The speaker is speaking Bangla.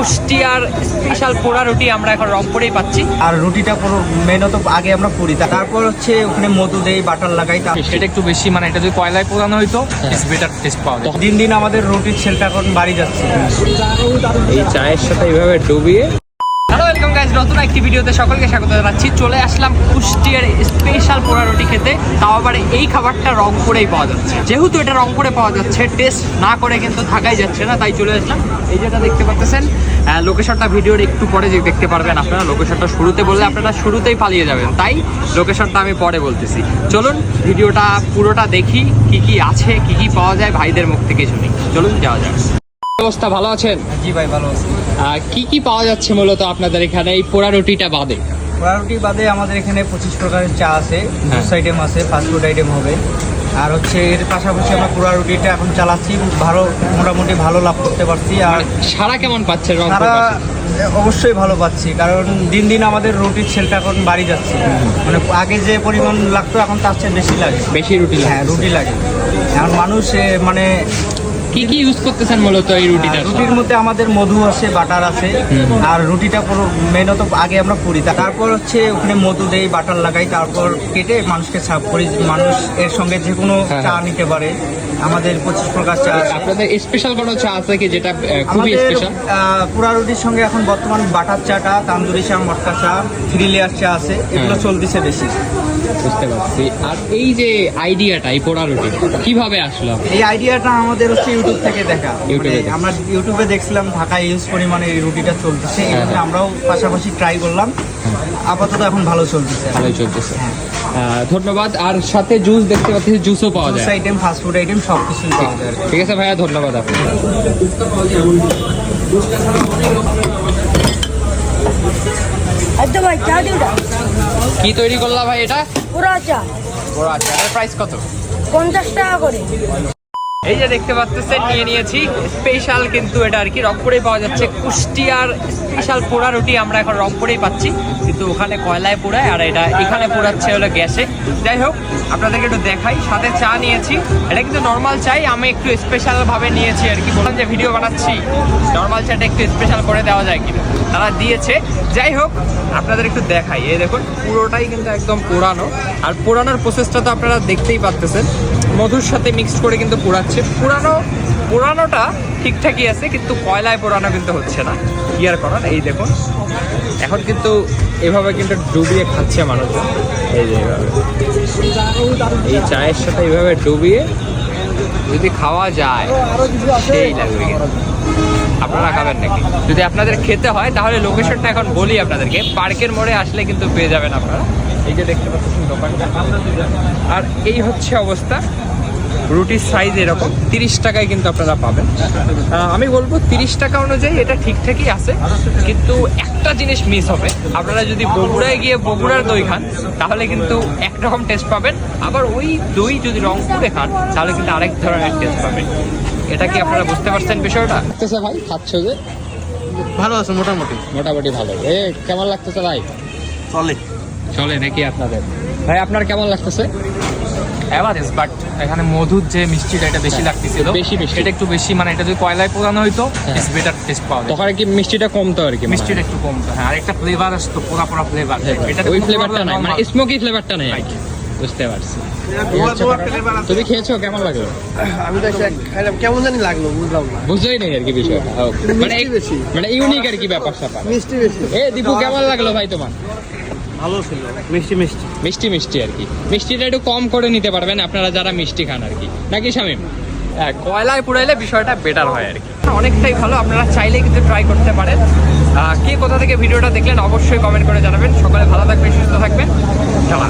কুষ্টিয়ার স্পেশাল পোড়া রুটি আমরা এখন রংপুরেই পাচ্ছি। আর রুটিটা পুরো মেনত আগে আমরা পুরি, তারপর হচ্ছে ওখানে মধু দেই, বাটার লাগাই, সেটা একটু বেশি, মানে এটা যদি কয়লায় পোড়ানো হইতো বেটার টেস্ট পাওয়া যায়। দিন দিন আমাদের রুটির সেলটা এখন বাড়ি যাচ্ছে। এই চায়ের সাথে এইভাবে ডুবিয়ে। হ্যালো, ওয়েলকাম গাইস, নতুন একটি ভিডিওতে সকলকে স্বাগত জানাচ্ছি। চলে আসলাম কুষ্টিয়ার স্পেশাল পোড়া রুটি খেতে, তাও আবার এই খাবারটা রংপুরেই পাওয়া যাচ্ছে। যেহেতু এটা রংপুরে পাওয়া যাচ্ছে, টেস্ট না করে কিন্তু থাকাই যাচ্ছে না, তাই চলে আসলাম। এই যেটা দেখতে পাচ্ছেন লোকেশনটা ভিডিওর একটু পরে যে দেখতে পারবেন আপনারা। লোকেশনটা শুরুতে বললে আপনারা শুরুতেই পালিয়ে যাবেন, তাই লোকেশনটা আমি পরে বলতেছি। চলুন ভিডিওটা পুরোটা দেখি, কি কি আছে, কি কি পাওয়া যায় ভাইদের মুখ থেকে শুনি। চলুন যাওয়া যাক। অবস্থা ভালো আছেন? জি ভাই, ভালো আছি। কি কি পাওয়া যাচ্ছে মূলত আপনাদের এখানে এই পোড়া রুটিটা বাদে? পোড়া রুটি বাদে আমাদের এখানে 25 প্রকারের চা আছে, জুস আইটেম আছে, ফাস্টফুড আইটেম হবে। আর হচ্ছে এর পাশাপাশি আমরা পোড়া রুটিটা এখন চালাচ্ছি, ভালো, মোটামুটি ভালো লাভ করতে পারছি। আর সারা কেমন পাচ্ছে? সারা অবশ্যই ভালো পাচ্ছি, কারণ দিন দিন আমাদের রুটির সেলটা এখন বাড়ি যাচ্ছে। মানে আগে যে পরিমাণ লাগতো এখন তার চেয়ে বেশি লাগে, বেশি রুটি। হ্যাঁ, রুটি লাগে। এখন মানুষ মানে কি কি ইউজ করতেছেন মূলত এই রুটিটা? রুটির মধ্যে আমাদের মধু আছে, বাটার আছে। আর রুটিটা পুরো মেনত আগে আমরা পুরি, তারপর হচ্ছে ওখানে মধু দেই, বাটার লাগাই, তারপর কেটে মানুষকে সার্ভ করি। মানুষ এর সঙ্গে যে কোনো চা নিতে পারে। আমাদের 25 প্রকার চা। আপনাদের স্পেশাল কোনো চা আছে কি যেটা খুবই স্পেশাল? পোড়া রুটির সঙ্গে এখন বর্তমান বাটার চাটা, তান্দুরি চা, মটকা চা, 3 লেয়ার চা আছে, এগুলো চলতেছে বেশি। বুঝতে পারছি। আর এই যে আইডিয়াটা, এই পোড়া রুটি কিভাবে আসলো? এই আইডিয়াটা আমাদের হচ্ছে ইউটিউব থেকে দেখা। আমরা ইউটিউবে দেখছিলাম ঢাকায় ইউজ পরিমাণে এই রুটিটা চলতেছে, আমরাও পাশাপাশি ট্রাই করলাম। আপাতত এখন ভালো চলতেছে। ভালোই চলতেছে, ধন্যবাদ। আর সাথে জুস দেখতে পাচ্ছি, জুসও পাওয়া যায়, জুস আইটেম, ফাস্টফুড আইটেম সব কিছুই পাওয়া যায়। ঠিক আছে ভাইয়া, ধন্যবাদ আপনাকে। ভাই চা দিওটা কি তৈরি করলা ভাই এটা? পুরা চা। বড় আচ্ছা, এর প্রাইস কত? 50 টাকা করে। এই যে দেখতে পাচ্ছেন নিয়ে নিয়েছি স্পেশাল, কিন্তু এটা আর কি রংপুরেই পাওয়া যাচ্ছে। কুষ্টিয়ার স্পেশাল পোড়া রুটি আমরা এখন রংপুরেই পাচ্ছি, কিন্তু ওখানে কয়লায় পোড়ায় আর এটা এখানে পোড়াচ্ছে হলো গ্যাসে। যাই হোক, আপনাদেরকে একটু দেখাই। সাথে চা নিয়েছি, এটা কিন্তু নর্মাল চাই, আমি একটু স্পেশাল ভাবে নিয়েছি আর কি। বললাম যে ভিডিও বানাচ্ছি, নর্মাল চাটা একটু স্পেশাল করে দেওয়া যায় কিনা, তারা দিয়েছে। যাই হোক, আপনাদের একটু দেখাই। এই দেখুন, পুরোটাই কিন্তু একদম পোড়ানো। আর পোড়ানোর প্রসেসটা তো আপনারা দেখতেই পাচ্ছেন, মধুর সাথে মিক্সড করে কিন্তু পোড়াচ্ছে। পোড়ানোটা ঠিকঠাকই আছে, কিন্তু কয়লায় পোড়ানো কিন্তু হচ্ছে না। কি আর করার, এই দেখুন এখন কিন্তু এভাবে কিন্তু ডুবিয়ে খাচ্ছে মানুষজন। এই যে এইভাবে এই চায়ের সাথে এইভাবে ডুবিয়ে যদি খাওয়া যায় সেই লাগবে। আপনারা খাবেন নাকি? যদি আপনাদের খেতে হয় তাহলে লোকেশনটা এখন বলি আপনাদেরকে। পার্কের মোড়ে আসলে কিন্তু পেয়ে যাবেন আপনারা। এই যে দেখতে পাচ্ছেন দোকানটা, আর এই হচ্ছে অবস্থা। রুটির সাইজ এরকম, 30 টাকায় কিন্তু আপনারা পাবেন। আমি বলবো 30 টাকা অনুযায়ী এটা ঠিকঠাকই আছে, কিন্তু একটা জিনিস মিস হবে। আপনারা যদি বগুড়ায় গিয়ে বগুড়ার দই খান তাহলে কিন্তু একরকম টেস্ট পাবেন, আবার ওই দই যদি রংপুরে খান তাহলে কিন্তু আরেক ধরনের টেস্ট পাবেন। এটা কি আপনারা বুঝতে পারছেন বিষয়টা? লাগতেছে ভাই, খাচ্ছ যে? ভালো আছে, মোটামুটি মোটামুটি ভালো। কেমন লাগতেছে ভাই? চলে চলে নাকি আপনাদের? ভাই আপনার কেমন লাগতেছে? অ্যাভারেজ, বাট এখানে মধুর যে মিষ্টিটা এটা বেশি লাগতেছিল, বেশি মিষ্টি, এটা একটু বেশি। মানে এটা যদি কয়লায় পোড়ানো হইতো বেটার টেস্ট পাওয়া যায়। তখন কি মিষ্টিটা কমতো আর কি, মিষ্টিটা একটু কমতো। হ্যাঁ, আর একটা ফ্লেভার আসতো, পোড়া পোড়া ফ্লেভার। এটা ওই ফ্লেভারটা নাই, মানে স্মোকি ফ্লেভারটা নেই। বুঝতে পারছি। তুমি খেয়েছো, কেমন লাগলো? আমি তো খাইলাম, কেমন জানি লাগলো, বুঝলাম না, বুঝতেই নেই আর কি বিষয়টা। মানে ইউনিক আর কি ব্যাপার স্যাপার, মিষ্টি বেশি। দীপু কেমন লাগলো ভাই তোমার? ভালো ছিল, মিষ্টি মিষ্টি মিষ্টি মিষ্টি আর কি। মিষ্টিটা একটু কম করে নিতে পারবেন আপনারা যারা মিষ্টি খান আর কি, নাকি শামীম? হ্যাঁ, কয়লায় পুড়াইলে বিষয়টা বেটার হয় আর কি, অনেকটাই ভালো। আপনারা চাইলে কিন্তু ট্রাই করতে পারেন। কে কোথা থেকে ভিডিওটা দেখলেন অবশ্যই কমেন্ট করে জানাবেন। সকলে ভালো থাকবেন, সুস্থ থাকবেন। চলা।